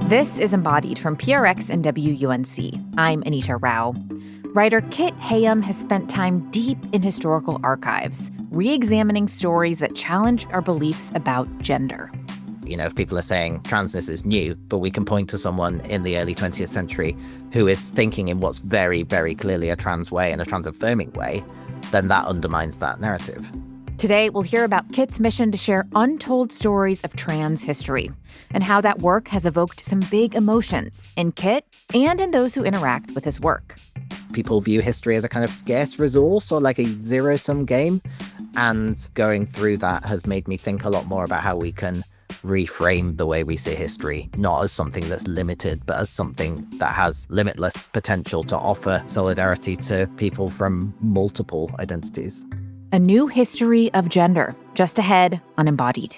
This is Embodied from PRX and WUNC. I'm Anita Rao. Writer Kit Heyam has spent time deep in historical archives, re-examining stories that challenge our beliefs about gender. You know, if people are saying transness is new, but we can point to someone in the early 20th century who is thinking in what's very, very clearly a trans way and a trans-affirming way, then that undermines that narrative. Today, we'll hear about Kit's mission to share untold stories of trans history and how that work has evoked some big emotions in Kit and in those who interact with his work. People view history as a kind of scarce resource or like a zero-sum game. And going through that has made me think a lot more about how we can reframe the way we see history, not as something that's limited, but as something that has limitless potential to offer solidarity to people from multiple identities. A new history of gender, just ahead on Embodied.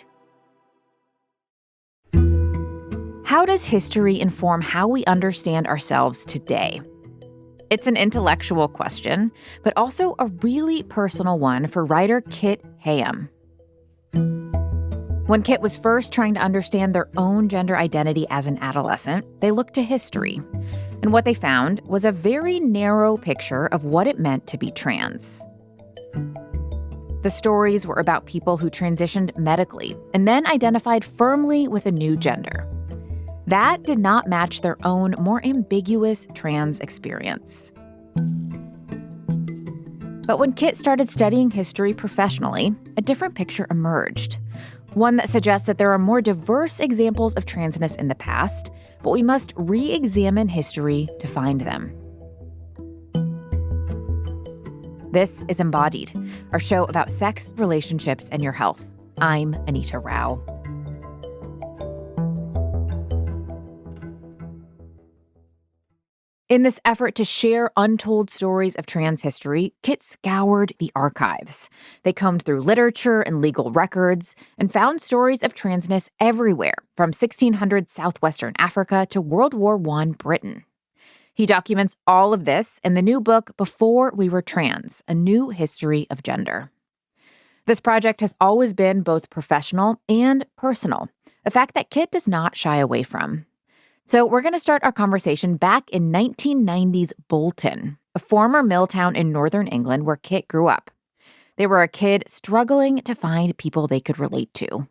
How does history inform how we understand ourselves today? It's an intellectual question, but also a really personal one for writer Kit Heyam. When Kit was first trying to understand their own gender identity as an adolescent, they looked to history. And what they found was a very narrow picture of what it meant to be trans. The stories were about people who transitioned medically and then identified firmly with a new gender. That did not match their own more ambiguous trans experience. But when Kit started studying history professionally, a different picture emerged. One that suggests that there are more diverse examples of transness in the past, but we must re-examine history to find them. This is Embodied, our show about sex, relationships, and your health. I'm Anita Rao. In this effort to share untold stories of trans history, Kit scoured the archives. They combed through literature and legal records and found stories of transness everywhere, from 1600 southwestern Africa to World War I Britain. He documents all of this in the new book, Before We Were Trans, A New History of Gender. This project has always been both professional and personal, a fact that Kit does not shy away from. So we're going to start our conversation back in 1990's Bolton, a former mill town in northern England where Kit grew up. They were a kid struggling to find people they could relate to.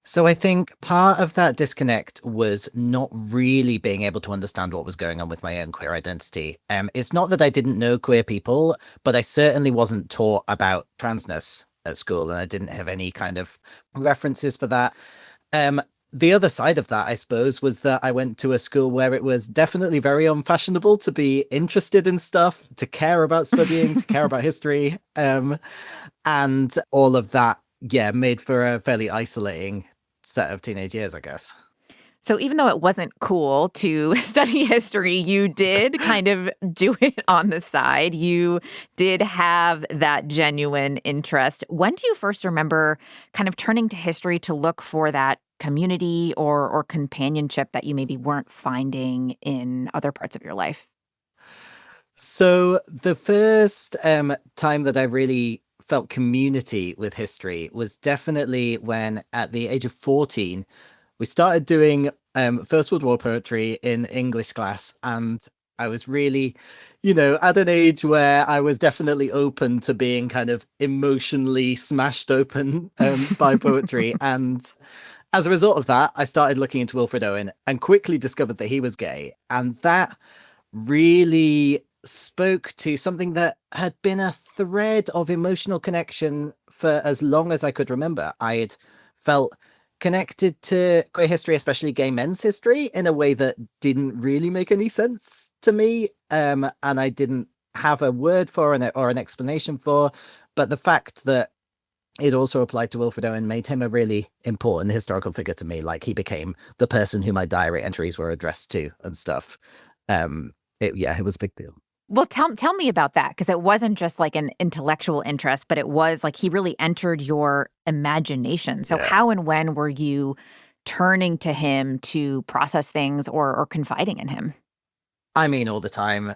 So I think part of that disconnect was not really being able to understand what was going on with my own queer identity. It's not that I didn't know queer people, but I certainly wasn't taught about transness at school, and I didn't have any kind of references for that. The other side of that, I suppose, was that I went to a school where it was definitely very unfashionable to be interested in stuff, to care about studying, to care about history. And all of that, made for a fairly isolating set of teenage years, I guess. So even though it wasn't cool to study history, you did kind of do it on the side. You did have that genuine interest. When do you first remember kind of turning to history to look for that community or companionship that you maybe weren't finding in other parts of your life? So the first time that I really felt community with history was definitely when, at the age of 14, we started doing First World War poetry in English class. And I was really, at an age where I was definitely open to being kind of emotionally smashed open by poetry. And as a result of that, I started looking into Wilfred Owen and quickly discovered that he was gay. And that really spoke to something that had been a thread of emotional connection for as long as I could remember. I had felt connected to queer history, especially gay men's history, in a way that didn't really make any sense to me. And I didn't have a word for or an explanation for. But the fact that it also applied to Wilfred Owen made him a really important historical figure to me. Like, he became the person who my diary entries were addressed to and stuff. It was a big deal. Well, tell me about that, because it wasn't just like an intellectual interest, but it was like he really entered your imagination. So how and when were you turning to him to process things or confiding in him? I mean, all the time.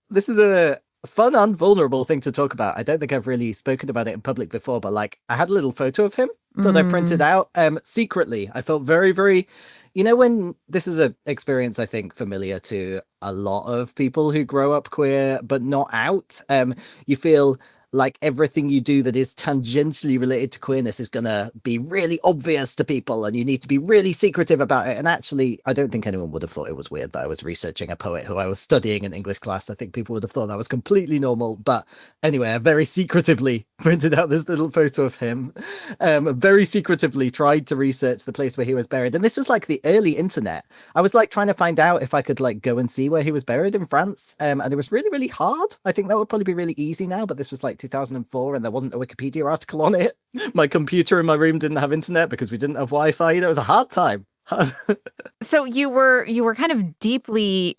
This is a fun and vulnerable thing to talk about. I don't think I've really spoken about it in public before, but like I had a little photo of him that I printed Mm. out secretly. I felt very, very, when this is an experience I think familiar to a lot of people who grow up queer but not out. You feel like everything you do that is tangentially related to queerness is going to be really obvious to people and you need to be really secretive about it. And actually, I don't think anyone would have thought it was weird that I was researching a poet who I was studying in English class. I think people would have thought that was completely normal. But anyway, I very secretively printed out this little photo of him, very secretively tried to research the place where he was buried. And this was like the early internet. I was like trying to find out if I could like go and see where he was buried in France. And it was really, really hard. I think that would probably be really easy now, but this was like 2004 and there wasn't a Wikipedia article on it. My computer in my room didn't have internet because we didn't have Wi-Fi. It was a hard time. So you were kind of deeply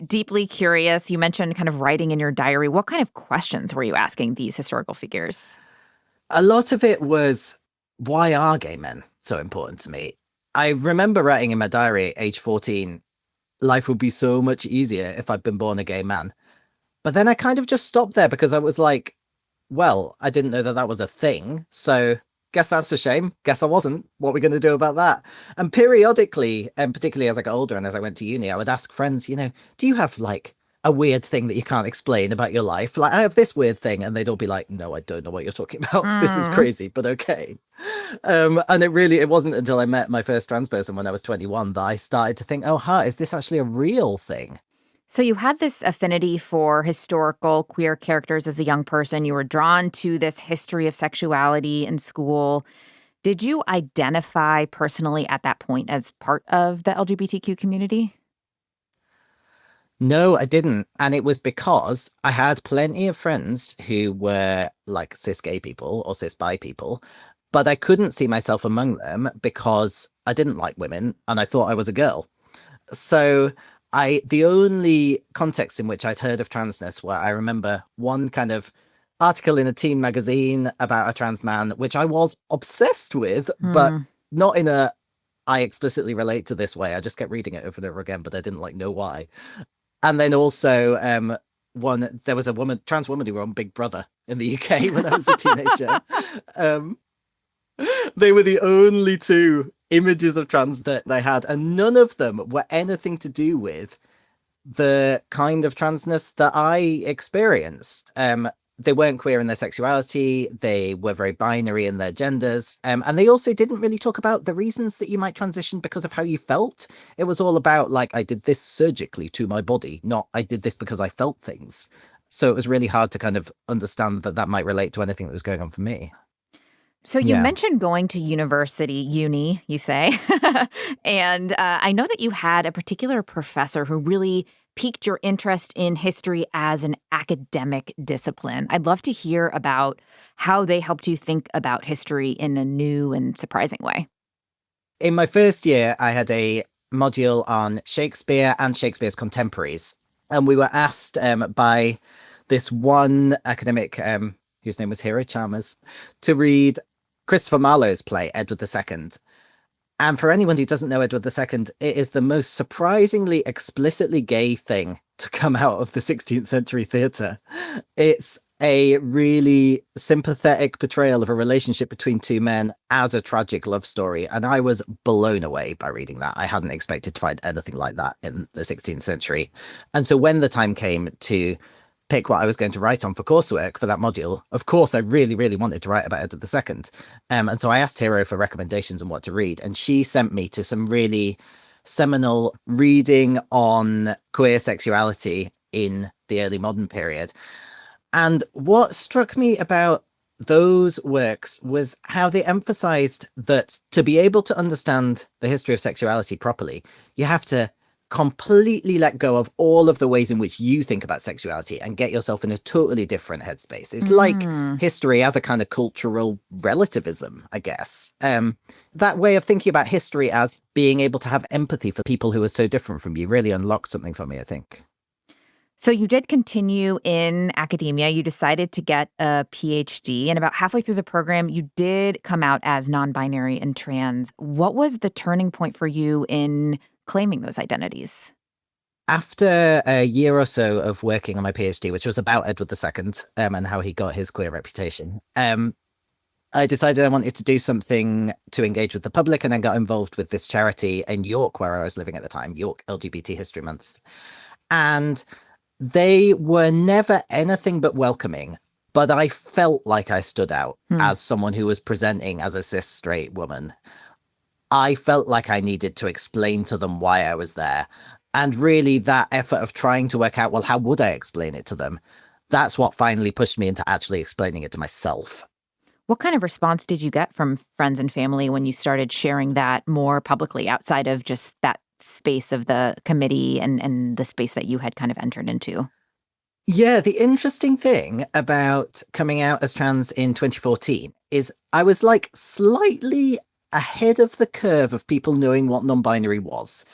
curious. You mentioned kind of writing in your diary. What kind of questions were you asking these historical figures? A lot of it was, why are gay men so important to me? I remember writing in my diary at age 14, life would be so much easier if I'd been born a gay man. But then I kind of just stopped there because I was like, well, I didn't know that that was a thing. So guess that's a shame. Guess I wasn't. What are we going to do about that? And periodically, and particularly as I got older and as I went to uni, I would ask friends, do you have like a weird thing that you can't explain about your life? Like, I have this weird thing. And they'd all be like, no, I don't know what you're talking about. This is Mm. crazy, but okay. And it wasn't until I met my first trans person when I was 21 that I started to think, oh, is this actually a real thing? So you had this affinity for historical queer characters as a young person. You were drawn to this history of sexuality in school. Did you identify personally at that point as part of the LGBTQ community? No, I didn't. And it was because I had plenty of friends who were like cis gay people or cis bi people, but I couldn't see myself among them because I didn't like women and I thought I was a girl. So the only context in which I'd heard of transness where I remember one kind of article in a teen magazine about a trans man, which I was obsessed with, but Hmm. not in a I explicitly relate to this way. I just kept reading it over and over again, but I didn't like know why. And then also, there was a trans woman who were on Big Brother in the UK when I was a teenager. um, they were the only two images of trans that they had, and none of them were anything to do with the kind of transness that I experienced. They weren't queer in their sexuality. They were very binary in their genders. And they also didn't really talk about the reasons that you might transition because of how you felt. It was all about like, I did this surgically to my body, not I did this because I felt things. So it was really hard to kind of understand that that might relate to anything that was going on for me. So you Yeah. mentioned going to uni, you say. And I know that you had a particular professor who really piqued your interest in history as an academic discipline. I'd love to hear about how they helped you think about history in a new and surprising way. In my first year, I had a module on Shakespeare and Shakespeare's contemporaries. And we were asked by this one academic, whose name was Hero Chalmers, to read Christopher Marlowe's play, Edward II. And for anyone who doesn't know Edward II, it is the most surprisingly explicitly gay thing to come out of the 16th century theatre. It's a really sympathetic portrayal of a relationship between two men as a tragic love story. And I was blown away by reading that. I hadn't expected to find anything like that in the 16th century. And so when the time came to pick what I was going to write on for coursework for that module, of course, I really, really wanted to write about Edward II. And so I asked Hero for recommendations on what to read. And she sent me to some really seminal reading on queer sexuality in the early modern period. And what struck me about those works was how they emphasized that to be able to understand the history of sexuality properly, you have to completely let go of all of the ways in which you think about sexuality and get yourself in a totally different headspace. It's like Mm. history as a kind of cultural relativism, I guess. That way of thinking about history as being able to have empathy for people who are so different from you really unlocked something for me, I think. So you did continue in academia. You decided to get a PhD, and about halfway through the program, you did come out as non-binary and trans. What was the turning point for you in claiming those identities? After a year or so of working on my PhD, which was about Edward II and how he got his queer reputation, I decided I wanted to do something to engage with the public, and then got involved with this charity in York, where I was living at the time, York LGBT History Month. And they were never anything but welcoming, but I felt like I stood out as someone who was presenting as a cis straight woman. I felt like I needed to explain to them why I was there. And really that effort of trying to work out, well, how would I explain it to them? That's what finally pushed me into actually explaining it to myself. What kind of response did you get from friends and family when you started sharing that more publicly outside of just that space of the committee and the space that you had kind of entered into? Yeah, the interesting thing about coming out as trans in 2014 is I was like slightly ahead of the curve of people knowing what non-binary was.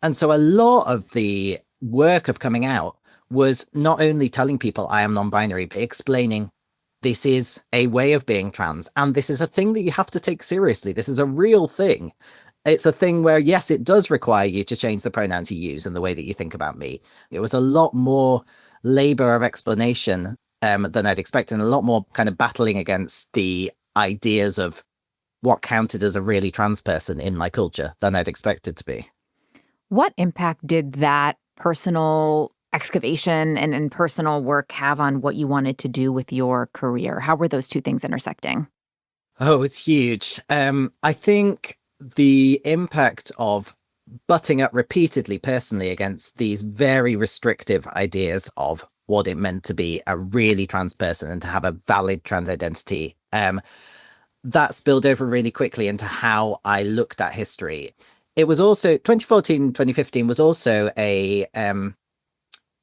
And so a lot of the work of coming out was not only telling people I am non-binary, but explaining this is a way of being trans, and this is a thing that you have to take seriously. This is a real thing. It's a thing where, yes, it does require you to change the pronouns you use and the way that you think about me. It was a lot more labor of explanation than I'd expected, and a lot more kind of battling against the ideas of what counted as a really trans person in my culture than I'd expected to be. What impact did that personal excavation and personal work have on what you wanted to do with your career? How were those two things intersecting? Oh, it's huge. I think the impact of butting up repeatedly personally against these very restrictive ideas of what it meant to be a really trans person and to have a valid trans identity, that spilled over really quickly into how I looked at history. It was also 2014, 2015 was also a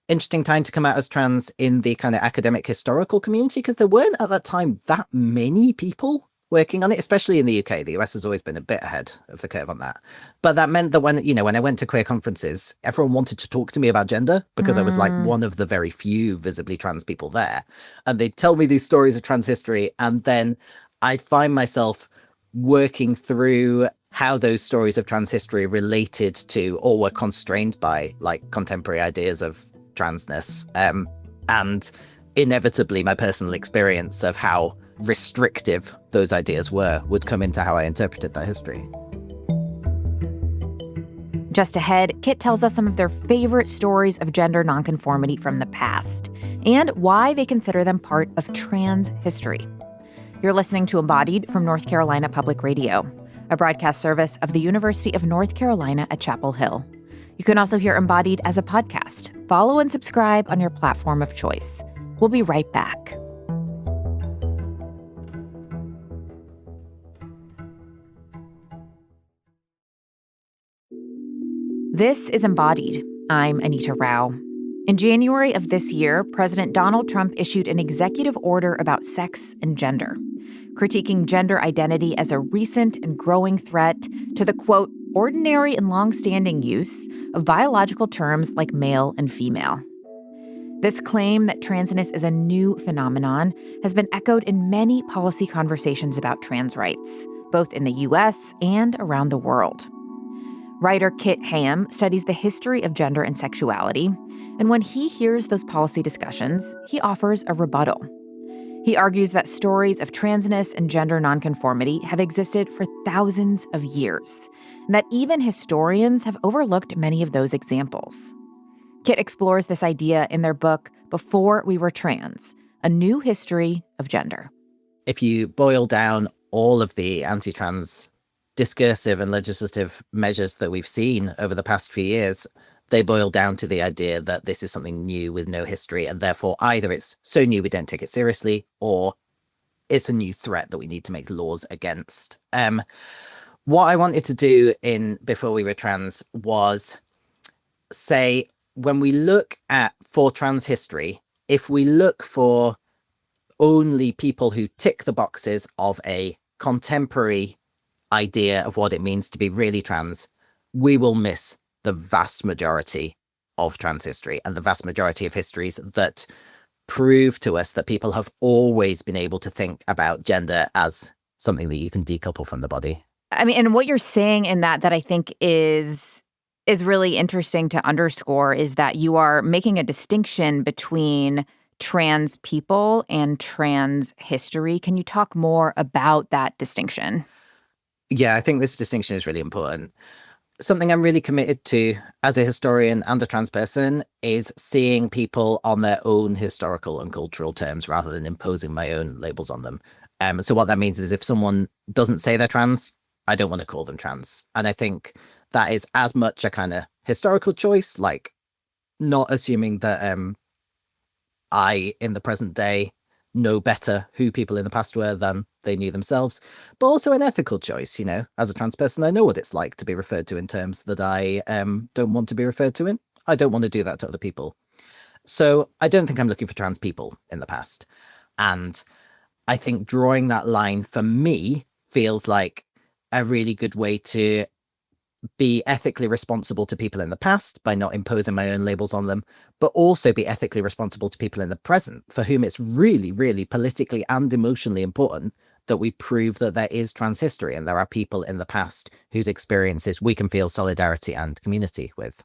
interesting time to come out as trans in the kind of academic historical community, because there weren't at that time that many people working on it, especially in the UK. The US has always been a bit ahead of the curve on that. But that meant that when I went to queer conferences, everyone wanted to talk to me about gender because I was like one of the very few visibly trans people there. And they'd tell me these stories of trans history, and then I'd find myself working through how those stories of trans history related to or were constrained by like contemporary ideas of transness, and inevitably my personal experience of how restrictive those ideas would come into how I interpreted that history. Just ahead, Kit tells us some of their favorite stories of gender nonconformity from the past and why they consider them part of trans history. You're listening to Embodied from North Carolina Public Radio, a broadcast service of the University of North Carolina at Chapel Hill. You can also hear Embodied as a podcast. Follow and subscribe on your platform of choice. We'll be right back. This is Embodied. I'm Anita Rao. In January of this year, President Donald Trump issued an executive order about sex and gender, critiquing gender identity as a recent and growing threat to the, quote, ordinary and long-standing use of biological terms like male and female. This claim that transness is a new phenomenon has been echoed in many policy conversations about trans rights, both in the U.S. and around the world. Writer Kit Heyam studies the history of gender and sexuality, and when he hears those policy discussions, he offers a rebuttal. He argues that stories of transness and gender nonconformity have existed for thousands of years, and that even historians have overlooked many of those examples. Kit explores this idea in their book, Before We Were Trans, A New History of Gender. If you boil down all of the anti-trans discursive and legislative measures that we've seen over the past few years, they boil down to the idea that this is something new with no history, and therefore either it's so new we don't take it seriously, or it's a new threat that we need to make laws against. What I wanted to do in Before We Were Trans was say, when we look at for trans history, if we look for only people who tick the boxes of a contemporary idea of what it means to be really trans, we will miss the vast majority of trans history and the vast majority of histories that prove to us that people have always been able to think about gender as something that you can decouple from the body. I mean, and what you're saying in that I think is is really interesting to underscore is that you are making a distinction between trans people and trans history. Can you talk more about that distinction? Yeah, I think this distinction is really important. Something I'm really committed to as a historian and a trans person is seeing people on their own historical and cultural terms rather than imposing my own labels on them. So what that means is if someone doesn't say they're trans, I don't want to call them trans. And I think that is as much a kind of historical choice, like not assuming that I, in the present day, know better who people in the past were than they knew themselves, but also an ethical choice. As a trans person, I know what it's like to be referred to in terms that I don't want to be referred to in. I don't want to do that to other people. So I don't think I'm looking for trans people in the past. And I think drawing that line for me feels like a really good way to be ethically responsible to people in the past by not imposing my own labels on them, but also be ethically responsible to people in the present for whom it's really, really politically and emotionally important that we prove that there is trans history and there are people in the past whose experiences we can feel solidarity and community with.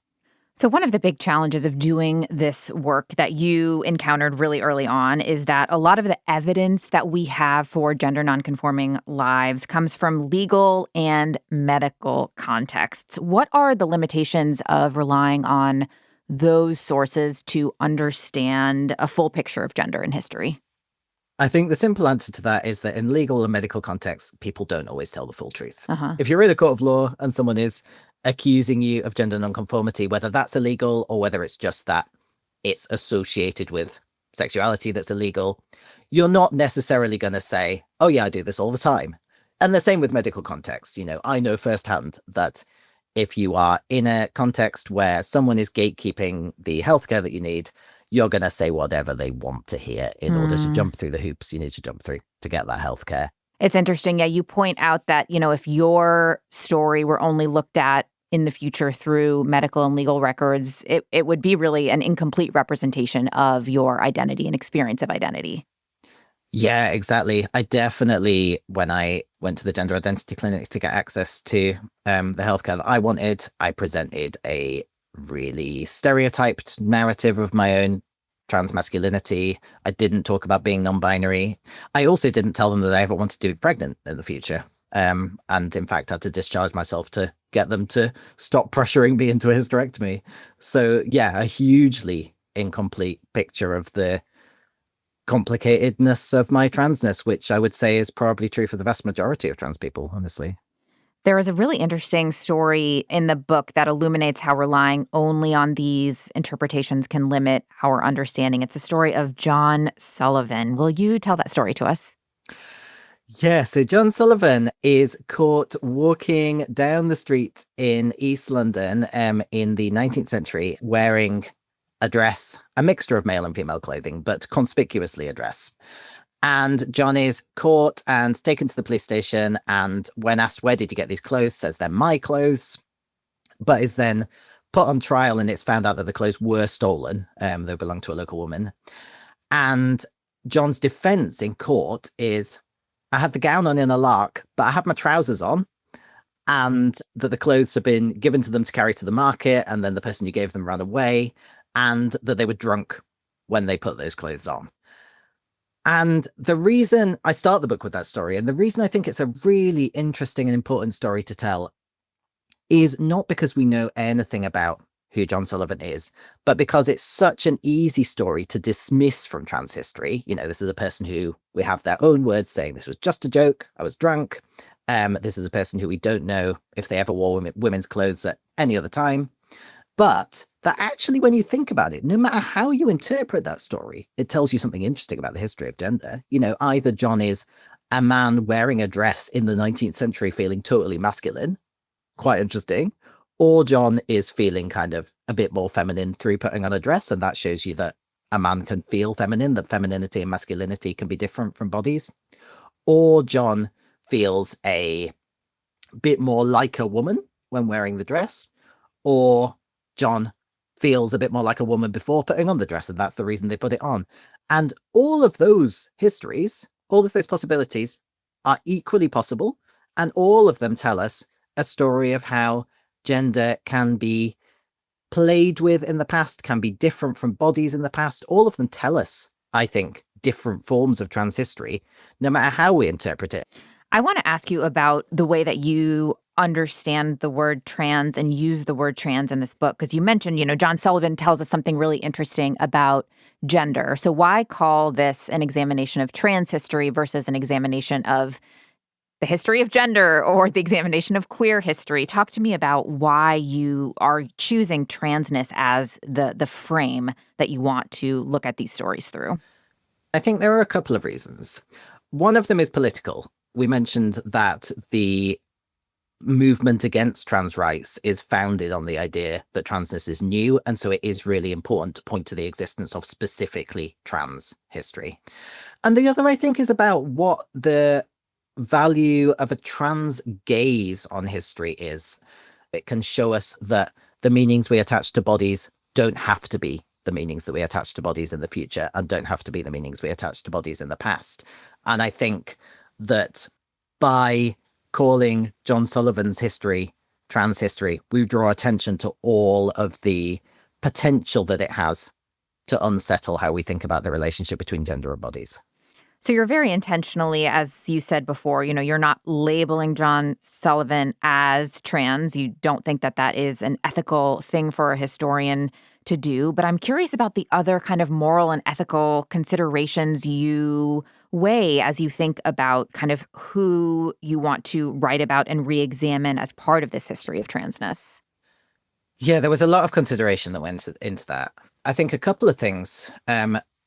So, one of the big challenges of doing this work that you encountered really early on is that a lot of the evidence that we have for gender nonconforming lives comes from legal and medical contexts. What are the limitations of relying on those sources to understand a full picture of gender in history? I think the simple answer to that is that in legal and medical contexts, people don't always tell the full truth. Uh-huh. If you're in a court of law and someone is accusing you of gender nonconformity, whether that's illegal or whether it's just that it's associated with sexuality that's illegal, you're not necessarily going to say, oh yeah, I do this all the time. And the same with medical context. I know firsthand that if you are in a context where someone is gatekeeping the healthcare that you need, you're going to say whatever they want to hear in order to jump through the hoops you need to jump through to get that healthcare. It's interesting. Yeah, you point out that, if your story were only looked at in the future through medical and legal records, it would be really an incomplete representation of your identity and experience of identity. Yeah, exactly. I definitely, when I went to the gender identity clinics to get access to the healthcare that I wanted, I presented a really stereotyped narrative of my own trans masculinity. I didn't talk about being non-binary. I also didn't tell them that I ever wanted to be pregnant in the future. And in fact, had to discharge myself to get them to stop pressuring me into a hysterectomy. So yeah, a hugely incomplete picture of the complicatedness of my transness, which I would say is probably true for the vast majority of trans people, honestly. There is a really interesting story in the book that illuminates how relying only on these interpretations can limit our understanding. It's the story of John Sullivan. Will you tell that story to us? Yeah, so John Sullivan is caught walking down the street in East London in the 19th century wearing a dress, a mixture of male and female clothing, but conspicuously a dress. And John is caught and taken to the police station. And when asked, where did you get these clothes, says they're my clothes, but is then put on trial. And it's found out that the clothes were stolen. They belonged to a local woman. And John's defense in court is, I had the gown on in a lark, but I had my trousers on. And that the clothes had been given to them to carry to the market. And then the person who gave them ran away. And that they were drunk when they put those clothes on. And the reason I start the book with that story, and the reason I think it's a really interesting and important story to tell, is not because we know anything about who John Sullivan is, but because it's such an easy story to dismiss from trans history. This is a person who we have their own words saying this was just a joke, I was drunk. This is a person who we don't know if they ever wore women's clothes at any other time. But that actually, when you think about it, no matter how you interpret that story, it tells you something interesting about the history of gender. Either John is a man wearing a dress in the 19th century feeling totally masculine, quite interesting, or John is feeling kind of a bit more feminine through putting on a dress. And that shows you that a man can feel feminine, that femininity and masculinity can be different from bodies. Or John feels a bit more like a woman when wearing the dress, or John feels a bit more like a woman before putting on the dress, and that's the reason they put it on. And all of those histories, all of those possibilities are equally possible, and all of them tell us a story of how gender can be played with in the past, can be different from bodies in the past. All of them tell us, I think, different forms of trans history, no matter how we interpret it. I want to ask you about the way that you understand the word trans and use the word trans in this book, because you mentioned, John Sullivan tells us something really interesting about gender. So why call this an examination of trans history versus an examination of the history of gender or the examination of queer history? Talk to me about why you are choosing transness as the frame that you want to look at these stories through. I think there are a couple of reasons. One of them is political. We mentioned that the movement against trans rights is founded on the idea that transness is new, and so it is really important to point to the existence of specifically trans history. And the other, I think, is about what the value of a trans gaze on history is. It can show us that the meanings we attach to bodies don't have to be the meanings that we attach to bodies in the future, and don't have to be the meanings we attach to bodies in the past. And I think that by calling John Sullivan's history trans history, we draw attention to all of the potential that it has to unsettle how we think about the relationship between gender and bodies. So you're very intentionally, as you said before, you're not labeling John Sullivan as trans. You don't think that that is an ethical thing for a historian to do. But I'm curious about the other kind of moral and ethical considerations you weigh as you think about kind of who you want to write about and re-examine as part of this history of transness. Yeah, there was a lot of consideration that went into that. I think a couple of things.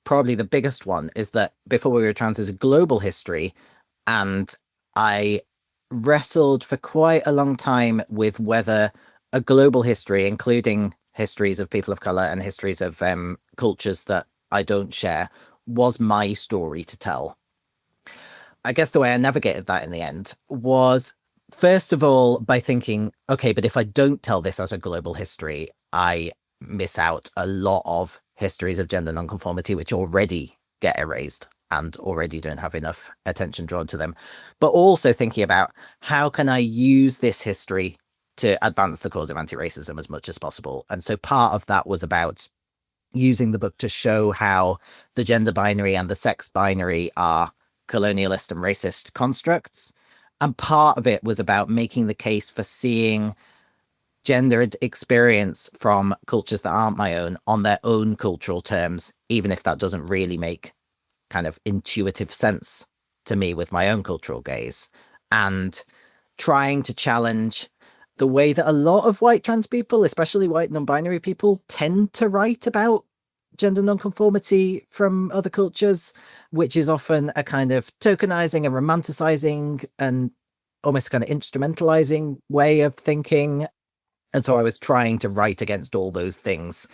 Probably the biggest one is that Before We Were Trans is a global history, and I wrestled for quite a long time with whether a global history, including histories of people of color and histories of cultures that I don't share, was my story to tell. I guess the way I navigated that in the end was, first of all, by thinking, okay, but if I don't tell this as a global history, I miss out a lot of histories of gender nonconformity, which already get erased and already don't have enough attention drawn to them. But also thinking about how can I use this history to advance the cause of anti-racism as much as possible. And so part of that was about using the book to show how the gender binary and the sex binary are colonialist and racist constructs. And part of it was about making the case for seeing gendered experience from cultures that aren't my own on their own cultural terms, even if that doesn't really make kind of intuitive sense to me with my own cultural gaze, and trying to challenge the way that a lot of white trans people, especially white non-binary people, tend to write about gender nonconformity from other cultures, which is often a kind of tokenizing and romanticizing and almost kind of instrumentalizing way of thinking. And so I was trying to write against all those things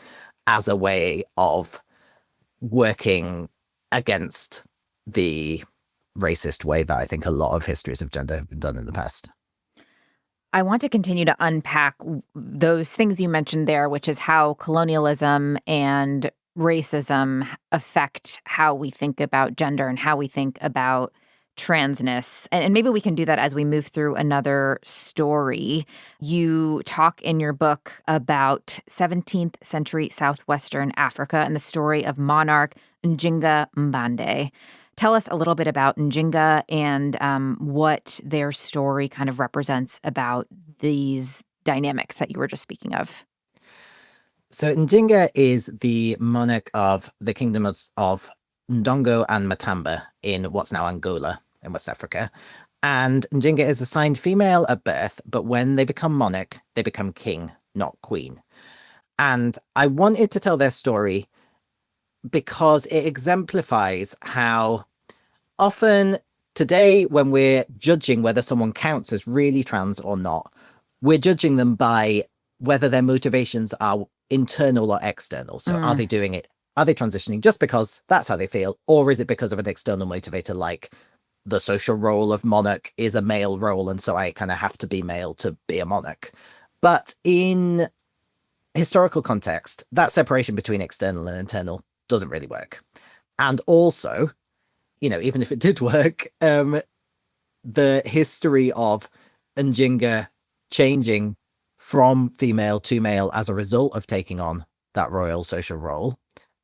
as a way of working against the racist way that I think a lot of histories of gender have been done in the past. I want to continue to unpack those things you mentioned there, which is how colonialism and racism affect how we think about gender and how we think about transness. And maybe we can do that as we move through another story. You talk in your book about 17th century southwestern Africa and the story of monarch Njinga Mbande. Tell us a little bit about Njinga and what their story kind of represents about these dynamics that you were just speaking of. So Njinga is the monarch of the kingdom of Ndongo and Matamba in what's now Angola in West Africa. And Njinga is assigned female at birth, but when they become monarch, they become king, not queen. And I wanted to tell their story because it exemplifies how often today, when we're judging whether someone counts as really trans or not, we're judging them by whether their motivations are internal or external. So are they doing it? Are they transitioning just because that's how they feel? Or is it because of an external motivator, like the social role of monarch is a male role, and so I kind of have to be male to be a monarch? But in historical context, that separation between external and internal doesn't really work. And also, even if it did work, the history of Njinga changing from female to male as a result of taking on that royal social role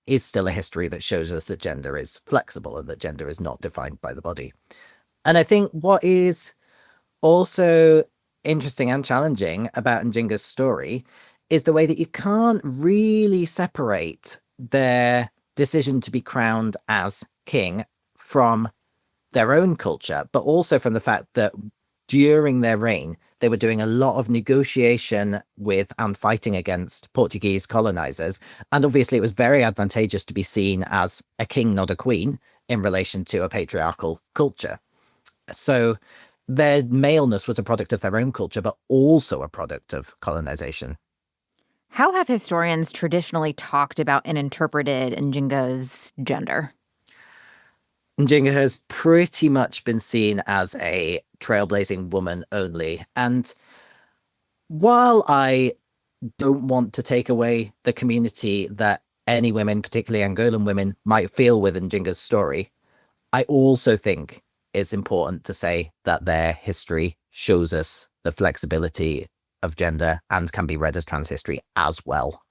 is still a history that shows us that gender is flexible and that gender is not defined by the body. And I think what is also interesting and challenging about Njinga's story is the way that you can't really separate their decision to be crowned as king from their own culture, but also from the fact that during their reign, they were doing a lot of negotiation with and fighting against Portuguese colonizers. And obviously, it was very advantageous to be seen as a king, not a queen, in relation to a patriarchal culture. So their maleness was a product of their own culture, but also a product of colonization. How have historians traditionally talked about and interpreted Njinga's gender? Njinga has pretty much been seen as a trailblazing woman only. And while I don't want to take away the community that any women, particularly Angolan women, might feel with Njinga's story, I also think it's important to say that their history shows us the flexibility of gender and can be read as trans history as well.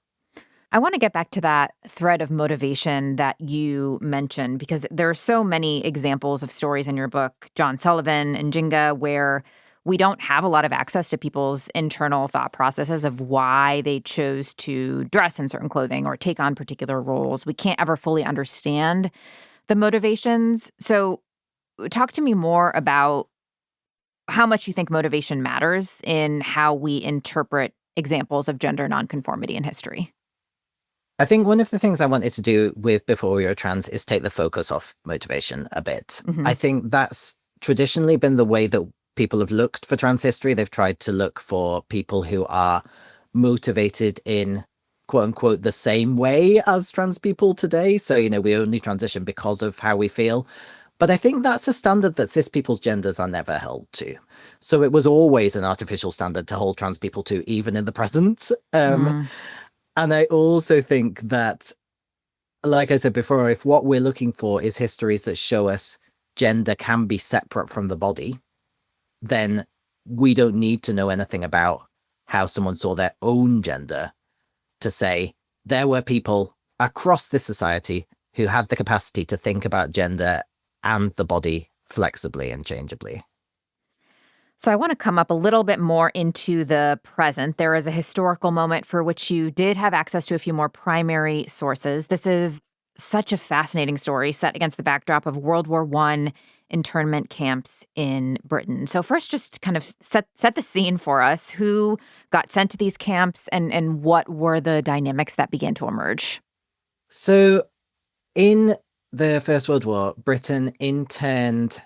I want to get back to that thread of motivation that you mentioned, because there are so many examples of stories in your book, John Sullivan and Njinga, where we don't have a lot of access to people's internal thought processes of why they chose to dress in certain clothing or take on particular roles. We can't ever fully understand the motivations. So talk to me more about how much you think motivation matters in how we interpret examples of gender nonconformity in history. I think one of the things I wanted to do with Before We Were Trans is take the focus off motivation a bit. Mm-hmm. I think that's traditionally been the way that people have looked for trans history. They've tried to look for people who are motivated in quote unquote the same way as trans people today. So, we only transition because of how we feel. But I think that's a standard that cis people's genders are never held to. So it was always an artificial standard to hold trans people to, even in the present. And I also think that, like I said before, if what we're looking for is histories that show us gender can be separate from the body, then we don't need to know anything about how someone saw their own gender to say there were people across this society who had the capacity to think about gender and the body flexibly and changeably. So I want to come up a little bit more into the present. There is a historical moment for which you did have access to a few more primary sources. This is such a fascinating story set against the backdrop of World War I internment camps in Britain. So first, just kind of set the scene for us. Who got sent to these camps and what were the dynamics that began to emerge? So in the First World War, Britain interned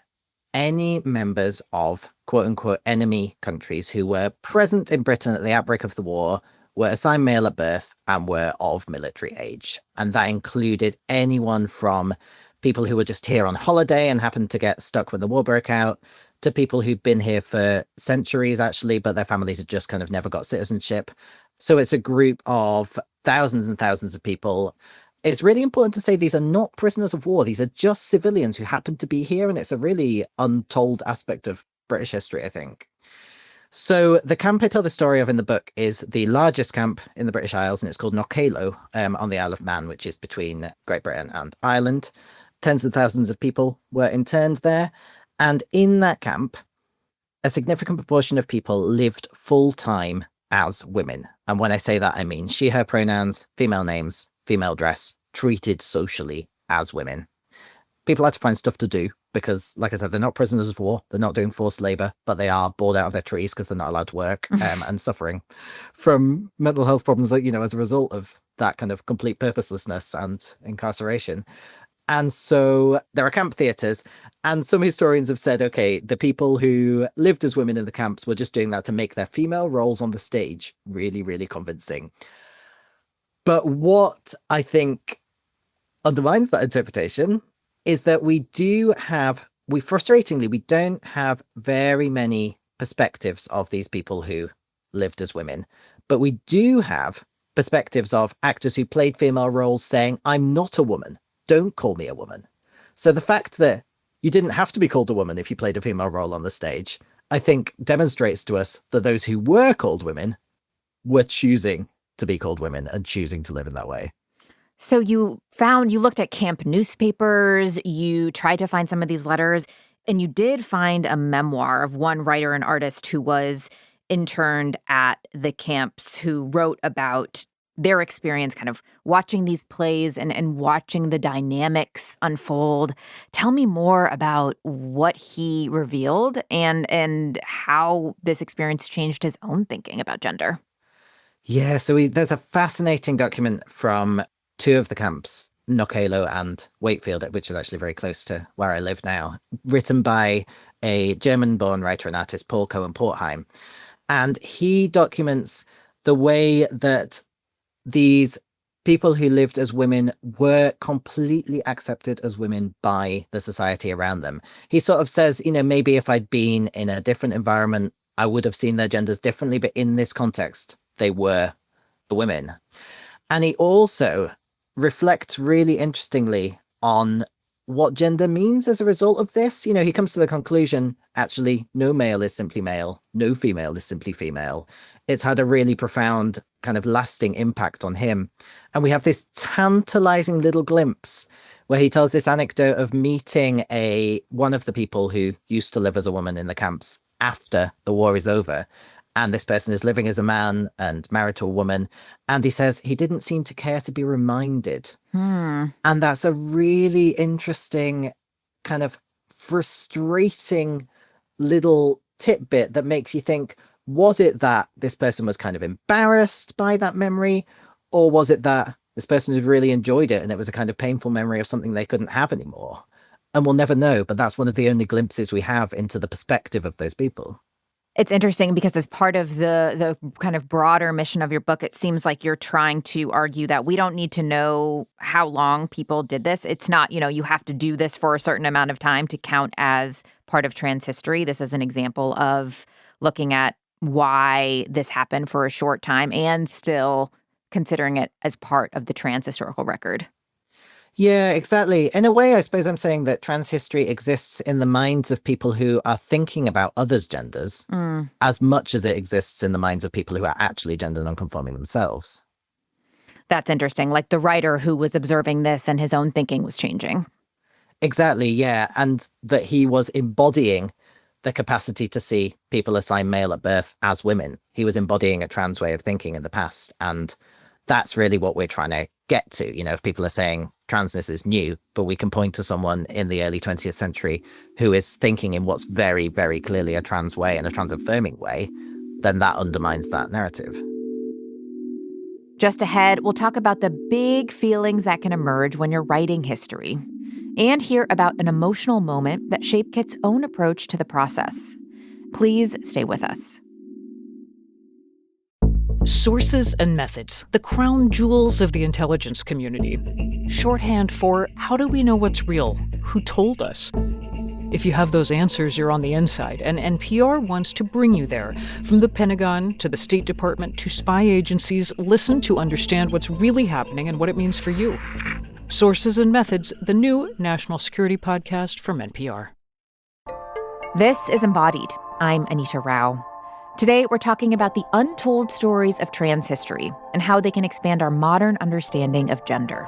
any members of quote-unquote enemy countries who were present in Britain at the outbreak of the war, were assigned male at birth, and were of military age. And that included anyone from people who were just here on holiday and happened to get stuck when the war broke out, to people who'd been here for centuries, actually, but their families had just kind of never got citizenship. So it's a group of thousands and thousands of people. It's really important to say these are not prisoners of war. These are just civilians who happen to be here. And it's a really untold aspect of British history, I think. So the camp I tell the story of in the book is the largest camp in the British Isles, and it's called Knockalo on the Isle of Man, which is between Great Britain and Ireland. Tens of thousands of people were interned there. And in that camp, a significant proportion of people lived full-time as women. And when I say that, I mean she, her pronouns, female names, female dress, treated socially as women. People had to find stuff to do because, like I said, they're not prisoners of war. They're not doing forced labor, but they are bored out of their trees because they're not allowed to work and suffering from mental health problems, as a result of that kind of complete purposelessness and incarceration. And so there are camp theatres, and some historians have said, okay, the people who lived as women in the camps were just doing that to make their female roles on the stage really, really convincing. But what I think undermines that interpretation is that we frustratingly don't have very many perspectives of these people who lived as women, but we do have perspectives of actors who played female roles saying, I'm not a woman. Don't call me a woman. So the fact that you didn't have to be called a woman if you played a female role on the stage, I think demonstrates to us that those who were called women were choosing to be called women and choosing to live in that way. So you looked at camp newspapers, you tried to find some of these letters, and you did find a memoir of one writer and artist who was interned at the camps who wrote about their experience kind of watching these plays and watching the dynamics unfold. Tell me more about what he revealed and how this experience changed his own thinking about gender. Yeah, so there's a fascinating document from two of the camps, Knockalo and Wakefield, which is actually very close to where I live now, written by a German-born writer and artist, Paul Cohen-Portheim. And he documents the way that these people who lived as women were completely accepted as women by the society around them. He sort of says, maybe if I'd been in a different environment, I would have seen their genders differently, but in this context, they were the women. And he also reflects really interestingly on what gender means as a result of this. He comes to the conclusion, actually, no male is simply male, no female is simply female. It's had a really profound kind of lasting impact on him. And we have this tantalizing little glimpse where he tells this anecdote of meeting one of the people who used to live as a woman in the camps after the war is over. And this person is living as a man and married to a woman. And he says he didn't seem to care to be reminded. And that's a really interesting, kind of frustrating little tidbit that makes you think, was it that this person was kind of embarrassed by that memory? Or was it that this person had really enjoyed it and it was a kind of painful memory of something they couldn't have anymore? And we'll never know, but that's one of the only glimpses we have into the perspective of those people. It's interesting because as part of the kind of broader mission of your book, it seems like you're trying to argue that we don't need to know how long people did this. It's not, you have to do this for a certain amount of time to count as part of trans history. This is an example of looking at why this happened for a short time and still considering it as part of the trans historical record. Yeah, exactly. In a way, I suppose I'm saying that trans history exists in the minds of people who are thinking about others' genders as much as it exists in the minds of people who are actually gender nonconforming themselves. That's interesting. Like the writer who was observing this and his own thinking was changing. Exactly, yeah. And that he was embodying the capacity to see people assigned male at birth as women. He was embodying a trans way of thinking in the past. And that's really what we're trying to get to. If people are saying transness is new, but we can point to someone in the early 20th century who is thinking in what's very, very clearly a trans way and a trans affirming way, then that undermines that narrative. Just ahead, we'll talk about the big feelings that can emerge when you're writing history and hear about an emotional moment that shaped Kit's own approach to the process. Please stay with us. Sources and methods, the crown jewels of the intelligence community. Shorthand for how do we know what's real? Who told us? If you have those answers, you're on the inside, and NPR wants to bring you there. From the Pentagon to the State Department to spy agencies, listen to understand what's really happening and what it means for you. Sources and Methods, the new national security podcast from NPR. This is Embodied. I'm Anita Rao. Today, we're talking about the untold stories of trans history and how they can expand our modern understanding of gender.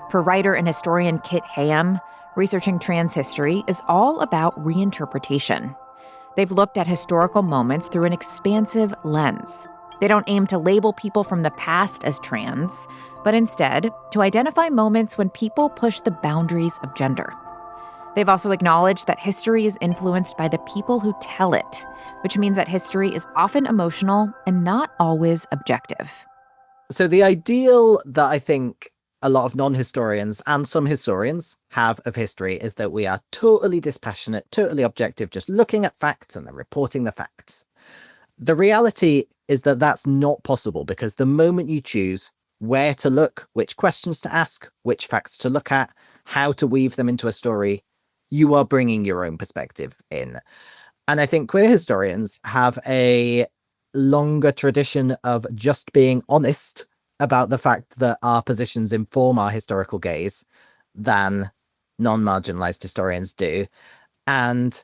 For writer and historian Kit Heyam, researching trans history is all about reinterpretation. They've looked at historical moments through an expansive lens. They don't aim to label people from the past as trans, but instead to identify moments when people push the boundaries of gender. They've also acknowledged that history is influenced by the people who tell it, which means that history is often emotional and not always objective. So the ideal that I think a lot of non-historians and some historians have of history is that we are totally dispassionate, totally objective, just looking at facts and then reporting the facts. The reality is that that's not possible because the moment you choose where to look, which questions to ask, which facts to look at, how to weave them into a story, you are bringing your own perspective in. And I think queer historians have a longer tradition of just being honest about the fact that our positions inform our historical gaze than non-marginalized historians do. And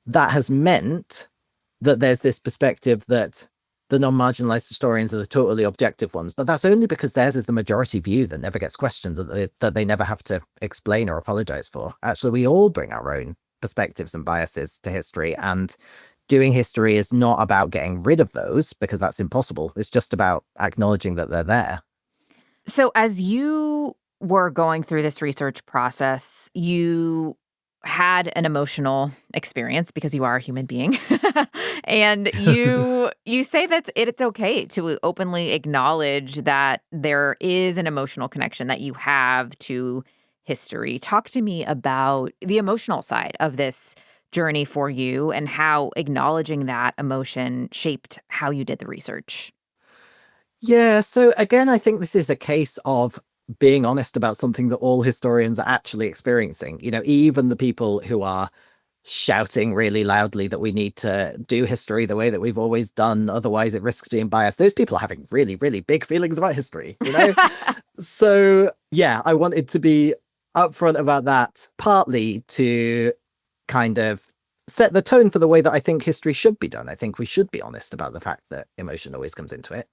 that has meant that there's this perspective that the non-marginalized historians are the totally objective ones, but that's only because theirs is the majority view that never gets questioned, that they never have to explain or apologize for. Actually, we all bring our own perspectives and biases to history, and doing history is not about getting rid of those, because that's impossible. It's just about acknowledging that they're there. So as you were going through this research process, you had an emotional experience because you are a human being. And you say that it's okay to openly acknowledge that there is an emotional connection that you have to history. Talk to me about the emotional side of this journey for you and how acknowledging that emotion shaped how you did the research. Yeah, so again, I think this is a case of being honest about something that all historians are actually experiencing. You know, even the people who are shouting really loudly that we need to do history the way that we've always done, otherwise it risks being biased. Those people are having really, really big feelings about history, you know? So yeah, I wanted to be upfront about that, partly to kind of set the tone for the way that I think history should be done. I think we should be honest about the fact that emotion always comes into it.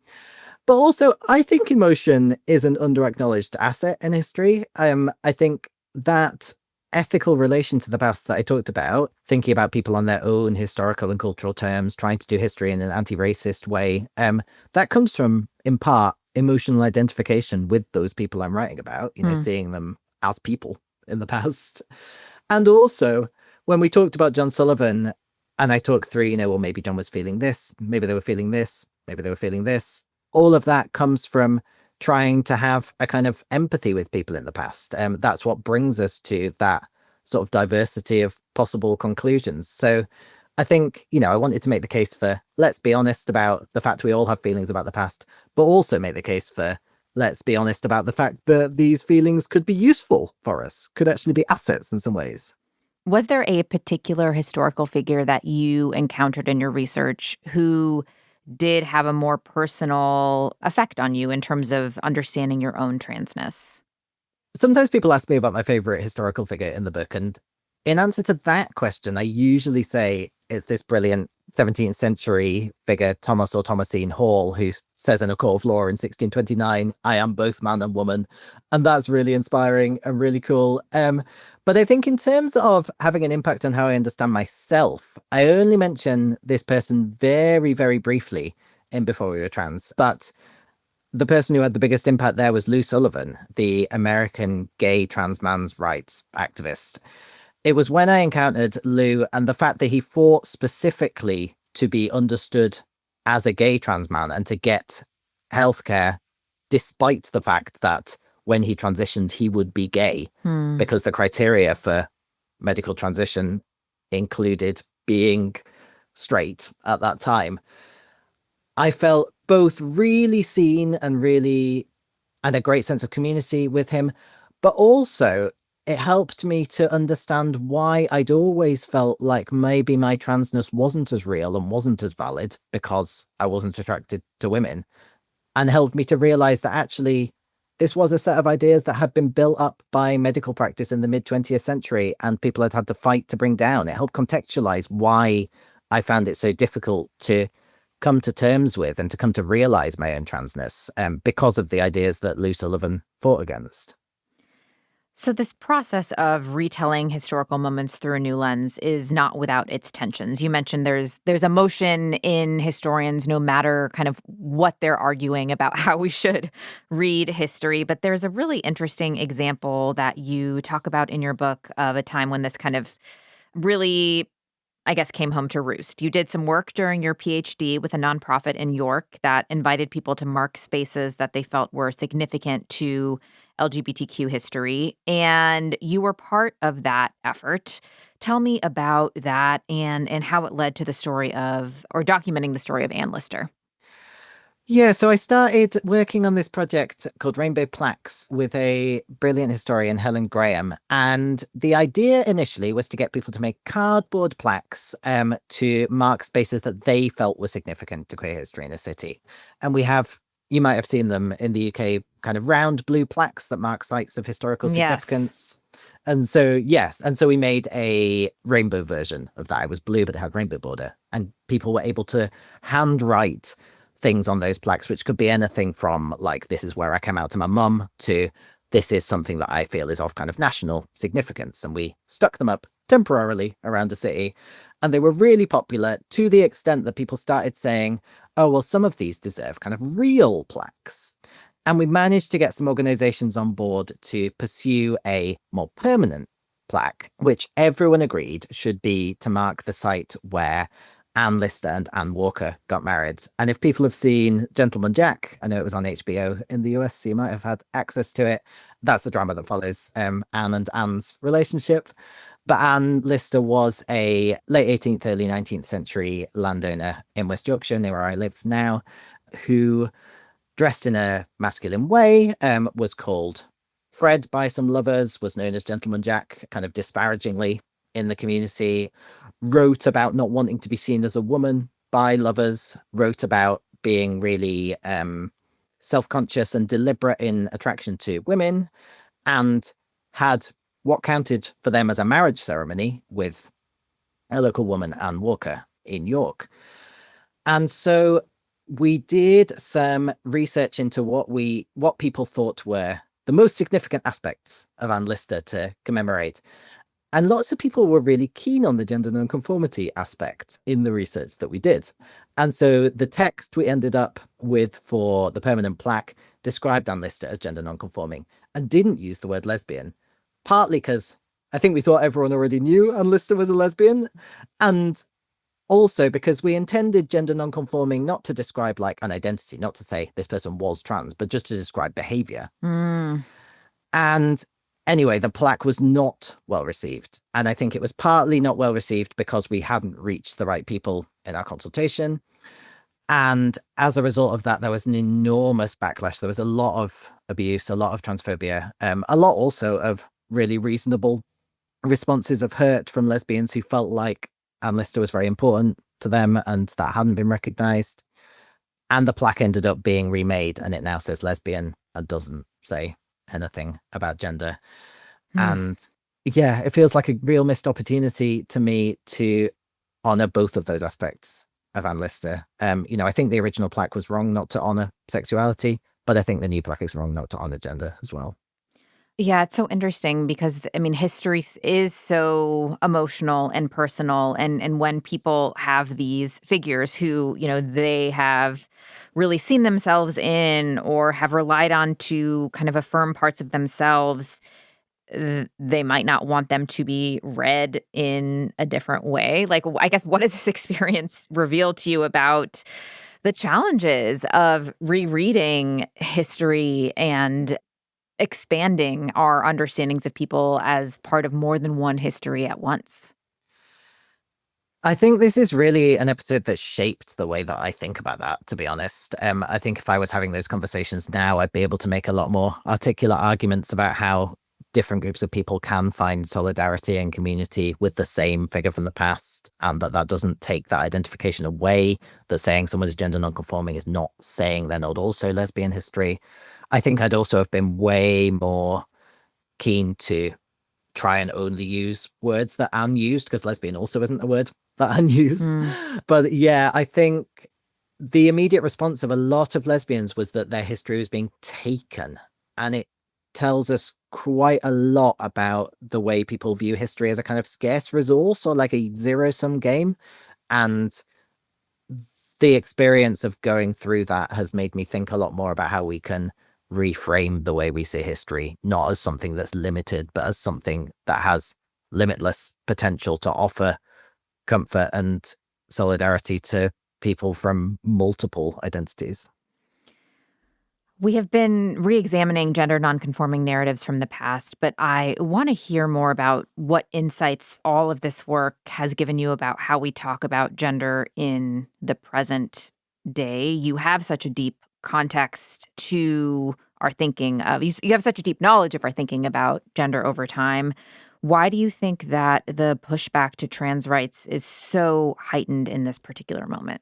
But also, I think emotion is an under-acknowledged asset in history. I think that ethical relation to the past that I talked about, thinking about people on their own historical and cultural terms, trying to do history in an anti-racist way, that comes from, in part, emotional identification with those people I'm writing about, you know, seeing them as people in the past. And also, when we talked about John Sullivan, and I talked through, you know, well, maybe John was feeling this, maybe they were feeling this, maybe they were feeling this. All of that comes from trying to have a kind of empathy with people in the past. That's what brings us to that sort of diversity of possible conclusions. So I think, you know, I wanted to make the case for, let's be honest about the fact we all have feelings about the past, but also make the case for, let's be honest about the fact that these feelings could be useful for us, could actually be assets in some ways. Was there a particular historical figure that you encountered in your research who did have a more personal effect on you in terms of understanding your own transness? Sometimes people ask me about my favorite historical figure in the book, and in answer to that question, I usually say it's this brilliant 17th century figure, Thomas or Thomasine Hall, who says in a court of law in 1629, I am both man and woman. And that's really inspiring and really cool. But I think in terms of having an impact on how I understand myself, I only mention this person very, very briefly in Before We Were Trans. But the person who had the biggest impact there was Lou Sullivan, the American gay trans man's rights activist. It was when I encountered Lou and the fact that he fought specifically to be understood as a gay trans man and to get healthcare, despite the fact that when he transitioned, he would be gay, because the criteria for medical transition included being straight at that time. I felt both really seen and a great sense of community with him, but also it helped me to understand why I'd always felt like maybe my transness wasn't as real and wasn't as valid because I wasn't attracted to women, and helped me to realize that actually this was a set of ideas that had been built up by medical practice in the mid-20th century and people had to fight to bring down. It helped contextualize why I found it so difficult to come to terms with and to come to realize my own transness, because of the ideas that Lou Sullivan fought against. So this process of retelling historical moments through a new lens is not without its tensions. You mentioned there's emotion in historians no matter kind of what they're arguing about how we should read history, but there's a really interesting example that you talk about in your book of a time when this kind of really, I guess, came home to roost. You did some work during your PhD with a nonprofit in York that invited people to mark spaces that they felt were significant to LGBTQ history, and you were part of that effort. Tell me about that and how it led to the story of, or documenting the story of Ann Lister. Yeah, so I started working on this project called Rainbow Plaques with a brilliant historian, Helen Graham. And the idea initially was to get people to make cardboard plaques to mark spaces that they felt were significant to queer history in a city. And you might have seen them in the UK, kind of round blue plaques that mark sites of historical significance. Yes. And so we made a rainbow version of that. It was blue, but it had rainbow border. And people were able to handwrite things on those plaques, which could be anything from like, this is where I came out to my mum, to this is something that I feel is of kind of national significance. And we stuck them up temporarily around the city. And they were really popular to the extent that people started saying, oh, well, some of these deserve kind of real plaques. And we managed to get some organizations on board to pursue a more permanent plaque, which everyone agreed should be to mark the site where Anne Lister and Anne Walker got married. And if people have seen Gentleman Jack, I know it was on HBO in the US, so you might have had access to it. That's the drama that follows Anne and Anne's relationship. But Anne Lister was a late 18th, early 19th century landowner in West Yorkshire, near where I live now, who dressed in a masculine way, was called Fred by some lovers, was known as Gentleman Jack, kind of disparagingly in the community, wrote about not wanting to be seen as a woman by lovers, wrote about being really self-conscious and deliberate in attraction to women, and had what counted for them as a marriage ceremony with a local woman, Anne Walker, in York. And so we did some research into what people thought were the most significant aspects of Anne Lister to commemorate. And lots of people were really keen on the gender nonconformity aspect in the research that we did. And so the text we ended up with for the permanent plaque described Anne Lister as gender nonconforming and didn't use the word lesbian, partly because I think we thought everyone already knew Anne Lister was a lesbian, and also because we intended gender nonconforming not to describe like an identity, not to say this person was trans, but just to describe behavior. And anyway, the plaque was not well received. And I think it was partly not well received because we hadn't reached the right people in our consultation. And as a result of that, there was an enormous backlash. There was a lot of abuse, a lot of transphobia, a lot also of really reasonable responses of hurt from lesbians who felt like Anne Lister was very important to them and that hadn't been recognized. And the plaque ended up being remade and it now says lesbian and doesn't say anything about gender. And yeah, it feels like a real missed opportunity to me to honor both of those aspects of Anne Lister. I think the original plaque was wrong not to honor sexuality, but I think the new plaque is wrong not to honor gender as well. Yeah, it's so interesting because, I mean, history is so emotional and personal. And when people have these figures who, they have really seen themselves in or have relied on to kind of affirm parts of themselves, they might not want them to be read in a different way. Like, I guess, what does this experience reveal to you about the challenges of rereading history and expanding our understandings of people as part of more than one history at once? I think this is really an episode that shaped the way that I think about that, to be honest. I think if I was having those conversations now, I'd be able to make a lot more articulate arguments about how different groups of people can find solidarity and community with the same figure from the past, and that doesn't take that identification away, that saying someone is gender nonconforming is not saying they're not also lesbian history. I think I'd also have been way more keen to try and only use words that Anne used, because lesbian also isn't a word that Anne used. But yeah, I think the immediate response of a lot of lesbians was that their history was being taken. And it tells us quite a lot about the way people view history as a kind of scarce resource or like a zero-sum game. And the experience of going through that has made me think a lot more about how we can reframe the way we see history, not as something that's limited, but as something that has limitless potential to offer comfort and solidarity to people from multiple identities. We have been re-examining gender nonconforming narratives from the past, but I want to hear more about what insights all of this work has given you about how we talk about gender in the present day. You have such a deep context to our thinking of, you have such a deep knowledge of our thinking about gender over time. Why do you think that the pushback to trans rights is so heightened in this particular moment?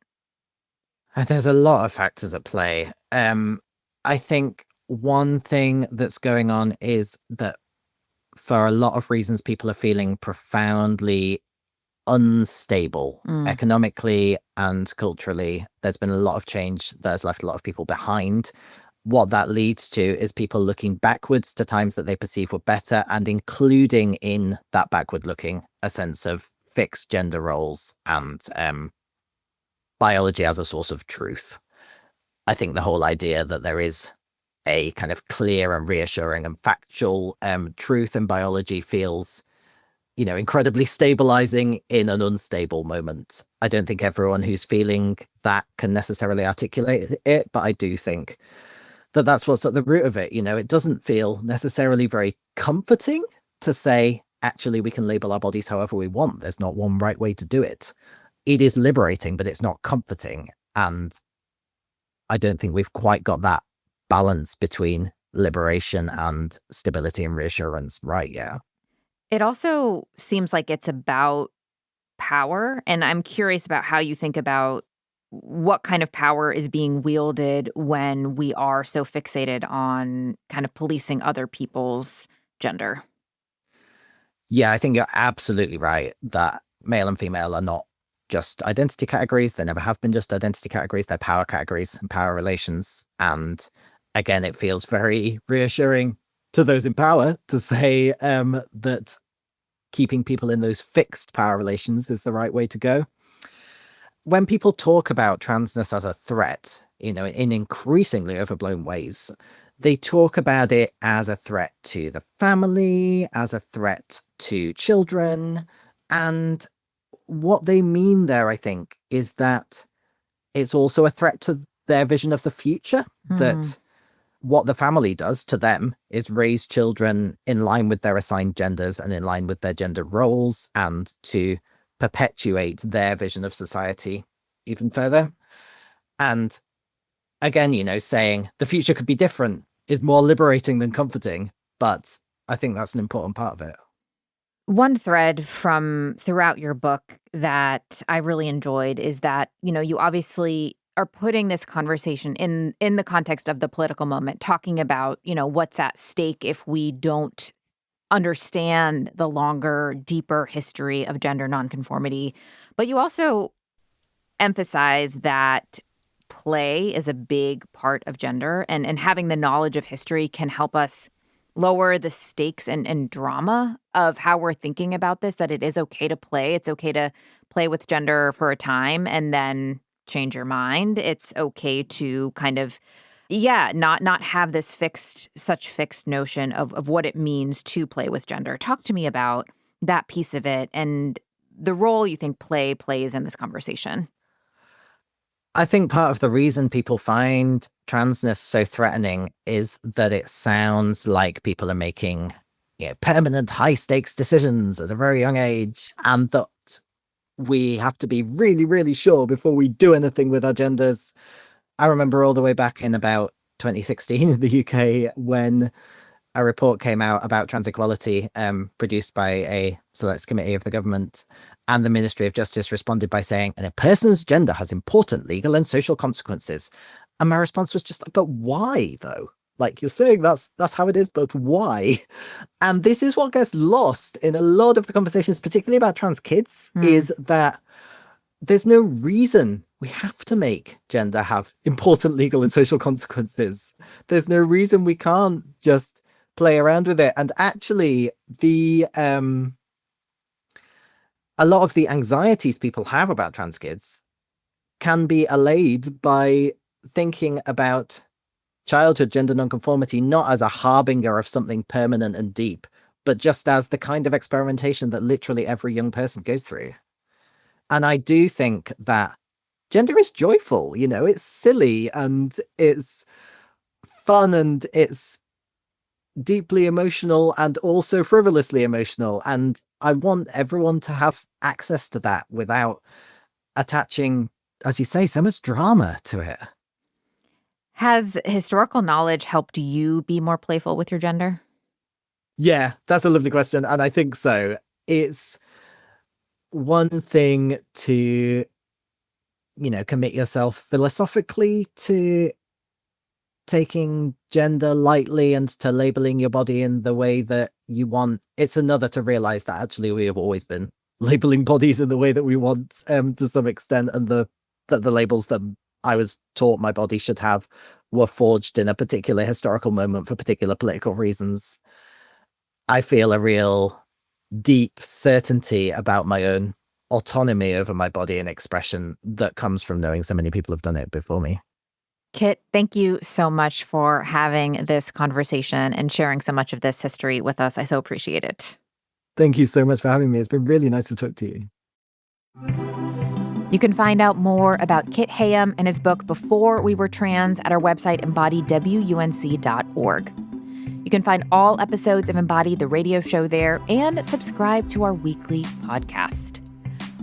There's a lot of factors at play. I think one thing that's going on is that for a lot of reasons, people are feeling profoundly unstable economically and culturally. There's been a lot of change that has left a lot of people behind. What that leads to is people looking backwards to times that they perceive were better, and including in that backward looking a sense of fixed gender roles and biology as a source of truth. I think the whole idea that there is a kind of clear and reassuring and factual truth in biology feels, incredibly stabilizing in an unstable moment. I don't think everyone who's feeling that can necessarily articulate it, but I do think that that's what's at the root of it. It doesn't feel necessarily very comforting to say, actually, we can label our bodies however we want. There's not one right way to do it. It is liberating, but it's not comforting. And I don't think we've quite got that balance between liberation and stability and reassurance right yet. It also seems like it's about power. And I'm curious about how you think about what kind of power is being wielded when we are so fixated on kind of policing other people's gender. Yeah, I think you're absolutely right that male and female are not just identity categories. They never have been just identity categories. They're power categories and power relations. And again, it feels very reassuring to those in power to say that keeping people in those fixed power relations is the right way to go. When people talk about transness as a threat, in increasingly overblown ways, they talk about it as a threat to the family, as a threat to children. And what they mean there, I think, is that it's also a threat to their vision of the future, that what the family does to them is raise children in line with their assigned genders and in line with their gender roles, and to perpetuate their vision of society even further. And again, saying the future could be different is more liberating than comforting, but I think that's an important part of it. One thread from throughout your book that I really enjoyed is that, you obviously are putting this conversation in the context of the political moment, talking about, what's at stake if we don't understand the longer, deeper history of gender nonconformity. But you also emphasize that play is a big part of gender, and having the knowledge of history can help us lower the stakes and drama of how we're thinking about this, that it is okay to play. It's okay to play with gender for a time and then change your mind. It's okay to kind of, not have this such fixed notion of what it means to play with gender. Talk to me about that piece of it and the role you think play plays in this conversation. I think part of the reason people find transness so threatening is that it sounds like people are making permanent high stakes decisions at a very young age, and that we have to be really, really sure before we do anything with our genders. I remember all the way back in about 2016 in the UK when a report came out about trans equality produced by a select committee of the government. And the Ministry of Justice responded by saying, and a person's gender has important legal and social consequences. And my response was just, but why though? Like, you're saying that's how it is, but why? And this is what gets lost in a lot of the conversations, particularly about trans kids, is that there's no reason we have to make gender have important legal and social consequences. There's no reason we can't just play around with it. And actually, a lot of the anxieties people have about trans kids can be allayed by thinking about childhood gender nonconformity not as a harbinger of something permanent and deep, but just as the kind of experimentation that literally every young person goes through. And I do think that gender is joyful, it's silly and it's fun and it's deeply emotional and also frivolously emotional. And I want everyone to have access to that without attaching, as you say, so much drama to it. Has historical knowledge helped you be more playful with your gender? Yeah, that's a lovely question. And I think so. It's one thing to, commit yourself philosophically to taking gender lightly and to labeling your body in the way that you want. It's another to realize that actually we have always been labeling bodies in the way that we want to some extent, and that the labels that I was taught my body should have were forged in a particular historical moment for particular political reasons. I feel a real deep certainty about my own autonomy over my body and expression that comes from knowing so many people have done it before me. Kit, thank you so much for having this conversation and sharing so much of this history with us. I so appreciate it. Thank you so much for having me. It's been really nice to talk to you. You can find out more about Kit Heyam and his book Before We Were Trans at our website, embodywunc.org. You can find all episodes of Embodied, the radio show, there, and subscribe to our weekly podcast.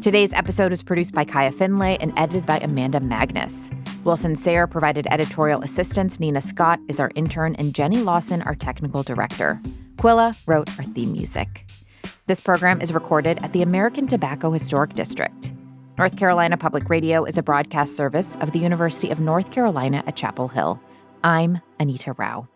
Today's episode was produced by Kaya Finlay and edited by Amanda Magnus. Wilson Sayre provided editorial assistance. Nina Scott is our intern, and Jenny Lawson, our technical director. Quilla wrote our theme music. This program is recorded at the American Tobacco Historic District. North Carolina Public Radio is a broadcast service of the University of North Carolina at Chapel Hill. I'm Anita Rao.